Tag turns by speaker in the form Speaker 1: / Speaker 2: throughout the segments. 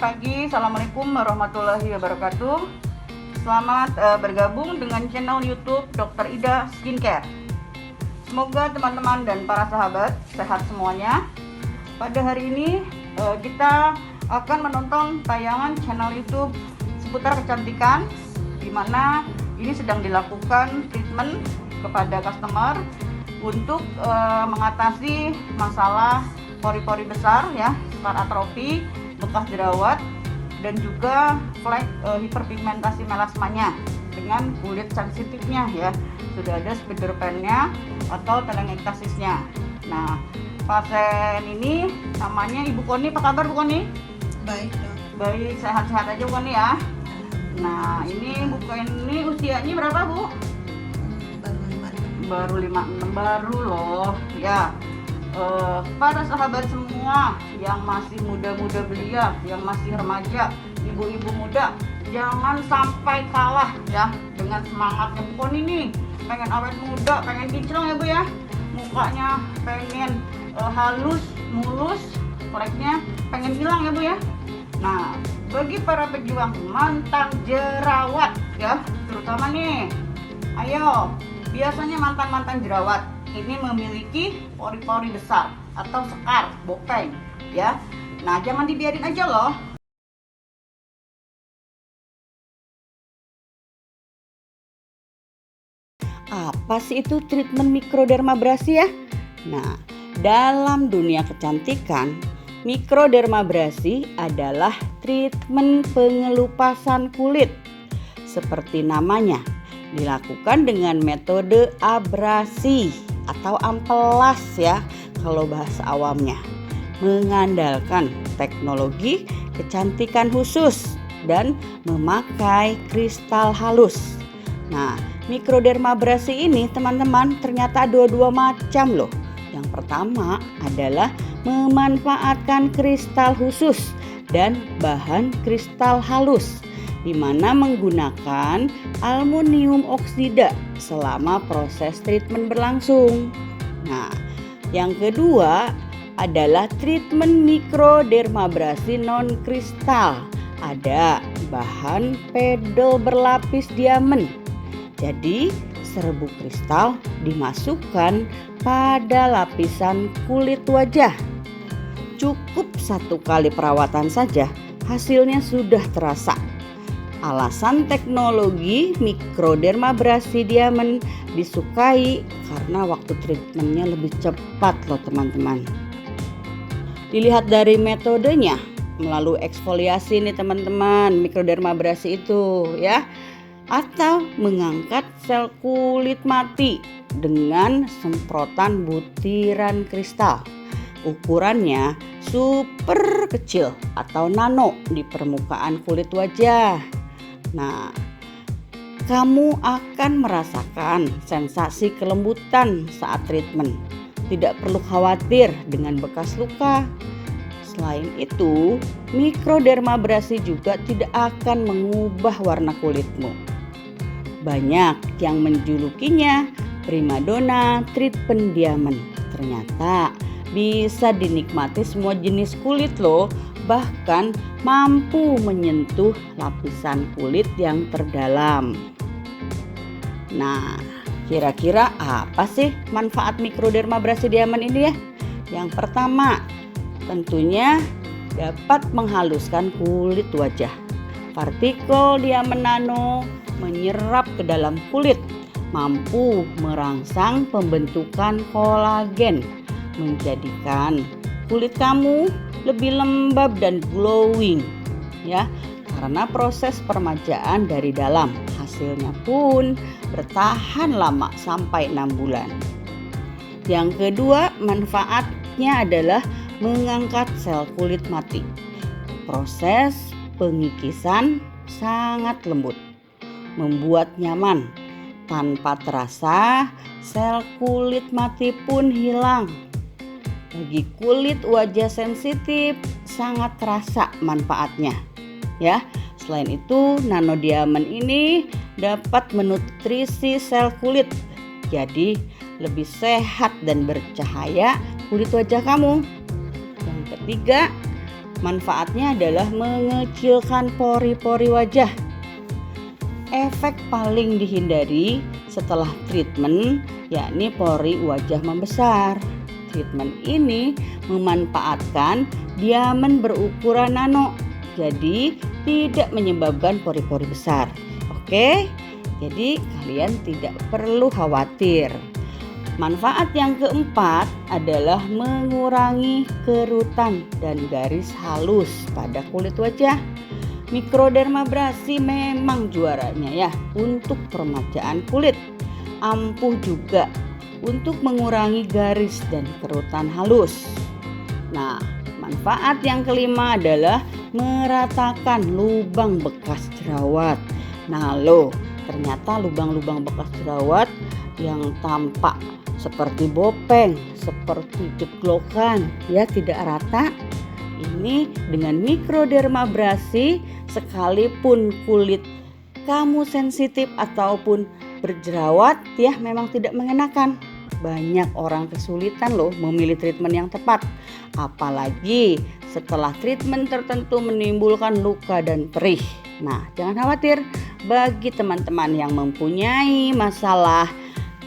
Speaker 1: pagi, Assalamualaikum warahmatullahi wabarakatuh. Selamat bergabung dengan channel YouTube Dr. Ida Skincare. Semoga teman-teman dan para sahabat sehat semuanya. Pada hari ini kita akan menonton tayangan channel YouTube seputar kecantikan, di mana ini sedang dilakukan treatment kepada customer untuk mengatasi masalah pori-pori besar ya, scar atrofi, bekas jerawat, dan juga flek hiperpigmentasi melasmanya dengan kulit sensitifnya ya. Sudah ada spider pen-nya atau telangiectasisnya. Nah, pasien ini namanya Ibu Koni. Apa kabar Bu Koni?
Speaker 2: Baik dok.
Speaker 1: Baik, sehat-sehat aja Bu Koni ya. Nah, ini Bu Koni usianya berapa Bu?
Speaker 2: Baru 5.
Speaker 1: Baru 56, baru loh ya. Para sahabat semua yang masih muda-muda belia, yang masih remaja, ibu-ibu muda, jangan sampai kalah ya dengan semangatnya Bu Koni nih. Pengen awet muda, pengen kinclong ya Bu ya, mukanya pengen halus, mulus, fleknya pengen hilang ya Bu ya. Nah, bagi para pejuang mantan jerawat ya, terutama nih, ayo, biasanya mantan-mantan jerawat ini memiliki pori-pori besar atau sekar, bokeng ya. Nah, jangan dibiarin aja loh. Apa sih itu treatment mikrodermabrasi ya? Nah, dalam dunia kecantikan, mikrodermabrasi adalah treatment pengelupasan kulit. Seperti namanya, dilakukan dengan metode abrasi atau amplas ya kalau bahasa awamnya, mengandalkan teknologi kecantikan khusus dan memakai kristal halus. Nah, mikrodermabrasi ini teman-teman ternyata dua macam loh. Yang pertama adalah memanfaatkan kristal khusus dan bahan kristal halus, di mana menggunakan aluminium oksida selama proses treatment berlangsung. Nah, yang kedua adalah treatment mikrodermabrasi non kristal. Ada bahan pedel berlapis diamond. Jadi, serbuk kristal dimasukkan pada lapisan kulit wajah. Cukup 1 kali perawatan saja, hasilnya sudah terasa. Alasan teknologi mikrodermabrasi diamond disukai karena waktu treatmentnya lebih cepat loh teman-teman. Dilihat dari metodenya, melalui eksfoliasi nih teman-teman, mikrodermabrasi itu ya, atau mengangkat sel kulit mati dengan semprotan butiran kristal. Ukurannya super kecil atau nano di permukaan kulit wajah. Nah, kamu akan merasakan sensasi kelembutan saat treatment. Tidak perlu khawatir dengan bekas luka. Selain itu, mikrodermabrasi juga tidak akan mengubah warna kulitmu. Banyak yang menjulukinya primadona treatment diamond. Ternyata bisa dinikmati semua jenis kulit loh. Bahkan mampu menyentuh lapisan kulit yang terdalam. Nah, kira-kira apa sih manfaat mikrodermabrasi diamond ini ya? Yang pertama, tentunya dapat menghaluskan kulit wajah. Partikel diamond nano menyerap ke dalam kulit, mampu merangsang pembentukan kolagen, menjadikan kulit kamu lebih lembab dan glowing ya, karena proses permajaan dari dalam. Hasilnya pun bertahan lama sampai 6 bulan. Yang kedua, manfaatnya adalah mengangkat sel kulit mati. Proses pengikisan sangat lembut, membuat nyaman. Tanpa terasa, sel kulit mati pun hilang. Bagi kulit wajah sensitif sangat terasa manfaatnya ya. Selain itu, nano diamond ini dapat menutrisi sel kulit, jadi lebih sehat dan bercahaya kulit wajah kamu. Yang ketiga, Manfaatnya adalah mengecilkan pori-pori wajah. Efek paling dihindari setelah treatment yakni pori wajah membesar. Treatment ini memanfaatkan diamond berukuran nano, jadi tidak menyebabkan pori-pori besar. Oke, jadi kalian tidak perlu khawatir. Manfaat yang keempat adalah mengurangi kerutan dan garis halus pada kulit wajah. Mikrodermabrasi memang juaranya ya untuk peremajaan kulit. Ampuh juga untuk mengurangi garis dan kerutan halus. Nah, manfaat yang kelima adalah meratakan lubang bekas jerawat. Nah loh, ternyata lubang-lubang bekas jerawat yang tampak seperti bopeng, seperti jeglokan, ya tidak rata. Ini dengan mikrodermabrasi, sekalipun kulit kamu sensitif ataupun berjerawat, ya memang tidak mengenakan. Banyak orang kesulitan loh memilih treatment yang tepat. Apalagi setelah treatment tertentu menimbulkan luka dan perih. Nah, jangan khawatir bagi teman-teman yang mempunyai masalah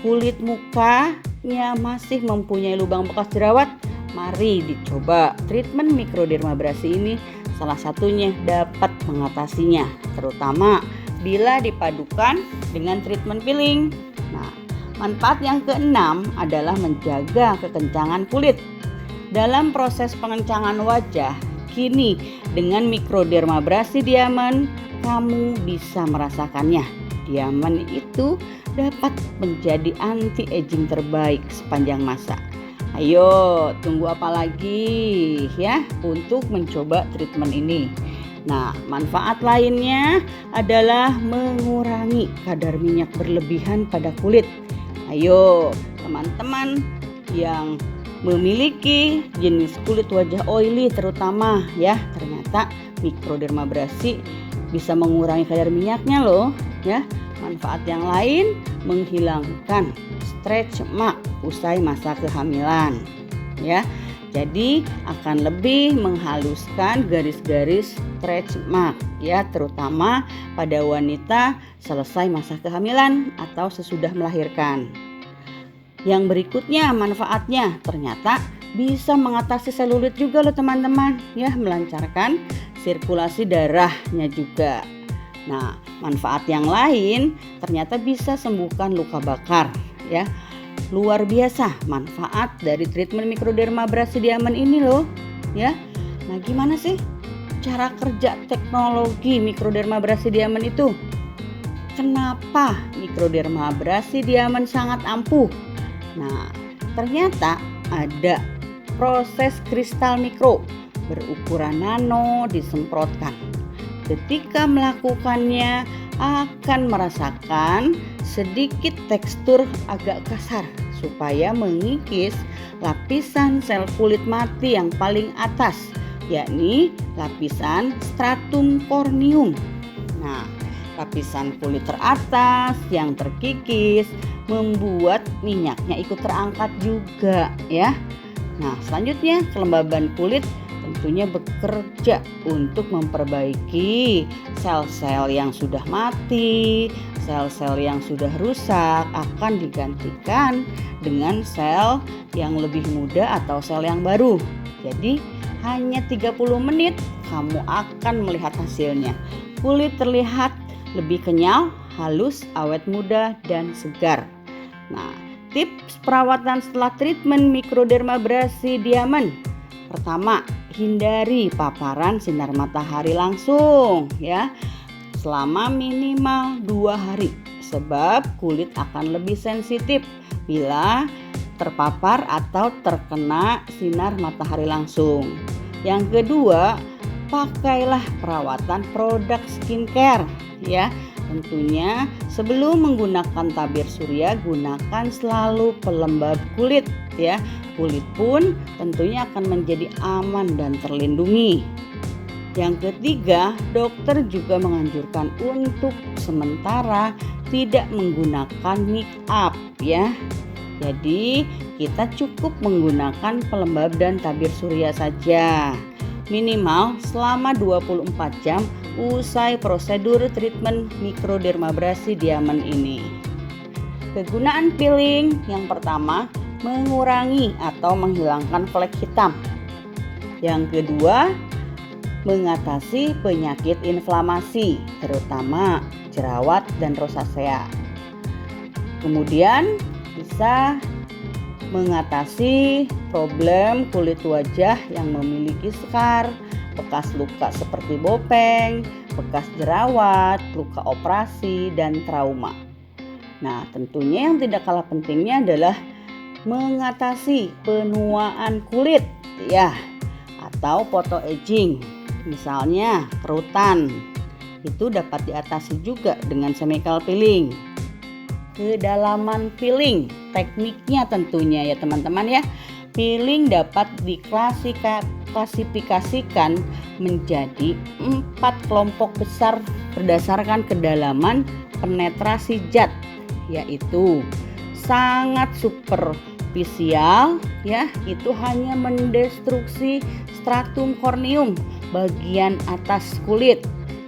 Speaker 1: kulit mukanya masih mempunyai lubang bekas jerawat, mari dicoba treatment mikrodermabrasi ini. Salah satunya dapat mengatasinya, terutama bila dipadukan dengan treatment peeling. Nah, manfaat yang keenam adalah menjaga kekencangan kulit. Dalam proses pengencangan wajah, kini dengan mikrodermabrasi diamond, kamu bisa merasakannya. Diamond itu dapat menjadi anti-aging terbaik sepanjang masa. Ayo, tunggu apa lagi ya untuk mencoba treatment ini. Nah, manfaat lainnya adalah mengurangi kadar minyak berlebihan pada kulit. Ayo, teman-teman yang memiliki jenis kulit wajah oily terutama ya, ternyata mikrodermabrasi bisa mengurangi kadar minyaknya loh ya. Manfaat yang lain menghilangkan stretch mark usai masa kehamilan ya. Jadi akan lebih menghaluskan garis-garis stretch mark ya, terutama pada wanita selesai masa kehamilan atau sesudah melahirkan. Yang berikutnya manfaatnya ternyata bisa mengatasi selulit juga loh teman-teman ya, melancarkan sirkulasi darahnya juga. Nah, manfaat yang lain ternyata bisa sembuhkan luka bakar ya. Luar biasa manfaat dari treatment mikrodermabrasi diamond ini loh ya. Nah, gimana sih cara kerja teknologi mikrodermabrasi diamond itu? Kenapa mikrodermabrasi diamond sangat ampuh? Nah, ternyata ada proses kristal mikro berukuran nano disemprotkan. Ketika melakukannya akan merasakan sedikit tekstur agak kasar supaya mengikis lapisan sel kulit mati yang paling atas, yakni lapisan stratum corneum. Nah, lapisan kulit teratas yang terkikis membuat minyaknya ikut terangkat juga ya. Nah, selanjutnya kelembaban kulit tentunya bekerja untuk memperbaiki sel-sel yang sudah mati, sel-sel yang sudah rusak akan digantikan dengan sel yang lebih muda atau sel yang baru. Jadi hanya 30 menit kamu akan melihat hasilnya. Kulit terlihat lebih kenyal, halus, awet muda, dan segar. Nah, tips perawatan setelah treatment mikrodermabrasi diamond. Pertama, hindari paparan sinar matahari langsung ya selama minimal 2 hari, sebab kulit akan lebih sensitif bila terpapar atau terkena sinar matahari langsung. Yang kedua, pakailah perawatan produk skincare ya. Tentunya sebelum menggunakan tabir surya, gunakan selalu pelembab kulit ya. Kulit pun tentunya akan menjadi aman dan terlindungi. Yang ketiga, dokter juga menganjurkan untuk sementara tidak menggunakan make up ya. Jadi kita cukup menggunakan pelembab dan tabir surya saja. minimal selama 24 jam usai prosedur treatment mikrodermabrasi diamond ini. Kegunaan peeling yang pertama, mengurangi atau menghilangkan flek hitam. Yang kedua, mengatasi penyakit inflamasi, terutama jerawat dan rosacea. Kemudian bisa mengatasi problem kulit wajah yang memiliki skar, bekas luka seperti bopeng, bekas jerawat, luka operasi, dan trauma. Nah, tentunya yang tidak kalah pentingnya adalah mengatasi penuaan kulit ya, atau photoaging. Misalnya kerutan, itu dapat diatasi juga dengan chemical peeling. Kedalaman peeling, tekniknya tentunya ya teman-teman ya. Peeling dapat diklasifikasikan menjadi 4 kelompok besar berdasarkan kedalaman penetrasi zat, yaitu sangat superficial ya, itu hanya mendestruksi stratum corneum bagian atas kulit.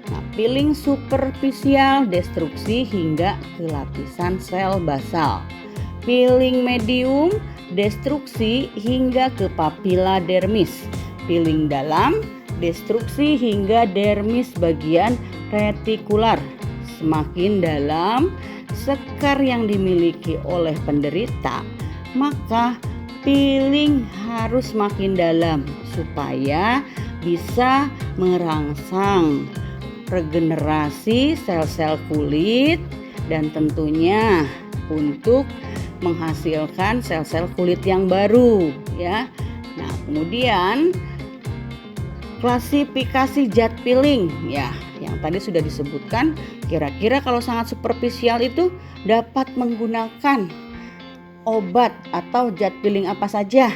Speaker 1: Nah, peeling superficial destruksi hingga ke lapisan sel basal. Peeling medium destruksi hingga ke papila dermis. Peeling dalam destruksi hingga dermis bagian retikular. Semakin dalam skar yang dimiliki oleh penderita, maka peeling harus makin dalam supaya bisa merangsang regenerasi sel-sel kulit dan tentunya untuk menghasilkan sel-sel kulit yang baru ya. Nah, kemudian klasifikasi zat peeling ya, yang tadi sudah disebutkan. Kira-kira kalau sangat superficial itu dapat menggunakan obat atau zat peeling apa saja?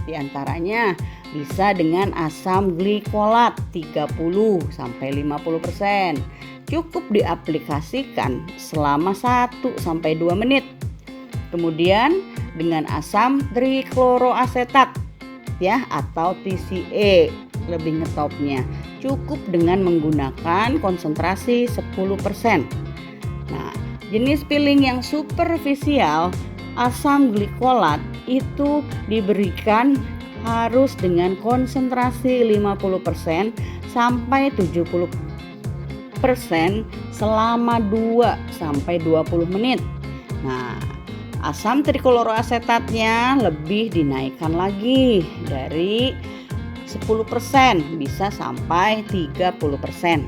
Speaker 1: Di antaranya bisa dengan asam glikolat 30-50%. Cukup diaplikasikan selama 1-2 menit. Kemudian dengan asam trikloroasetat ya, atau TCA lebih ngetopnya. Cukup dengan menggunakan konsentrasi 10%. Nah, jenis peeling yang superficial, asam glikolat itu diberikan harus dengan konsentrasi 50% sampai 70% selama 2-20 menit. Nah, asam trikloroasetatnya lebih dinaikkan lagi dari 10% bisa sampai 30%.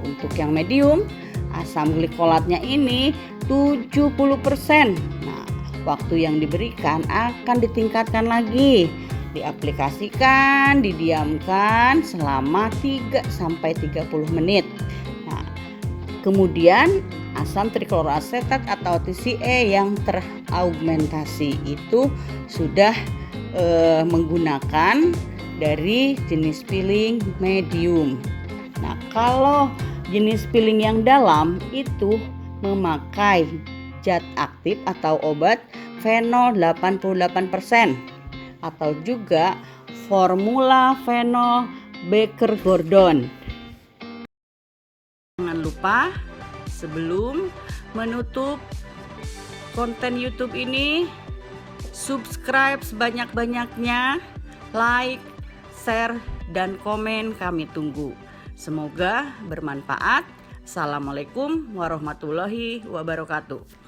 Speaker 1: Untuk yang medium, asam glikolatnya ini 70%. Nah, waktu yang diberikan akan ditingkatkan lagi. Diaplikasikan, didiamkan selama 3-30 menit. Nah, kemudian asam trikloroasetat atau TCA yang teraugmentasi itu sudah menggunakan dari jenis peeling medium. Nah, kalau jenis peeling yang dalam itu memakai zat aktif atau obat fenol 88% atau juga formula fenol Baker-Gordon. Jangan lupa sebelum menutup konten YouTube ini, subscribe sebanyak-banyaknya, like, share, dan komen kami tunggu. Semoga bermanfaat. Assalamualaikum warahmatullahi wabarakatuh.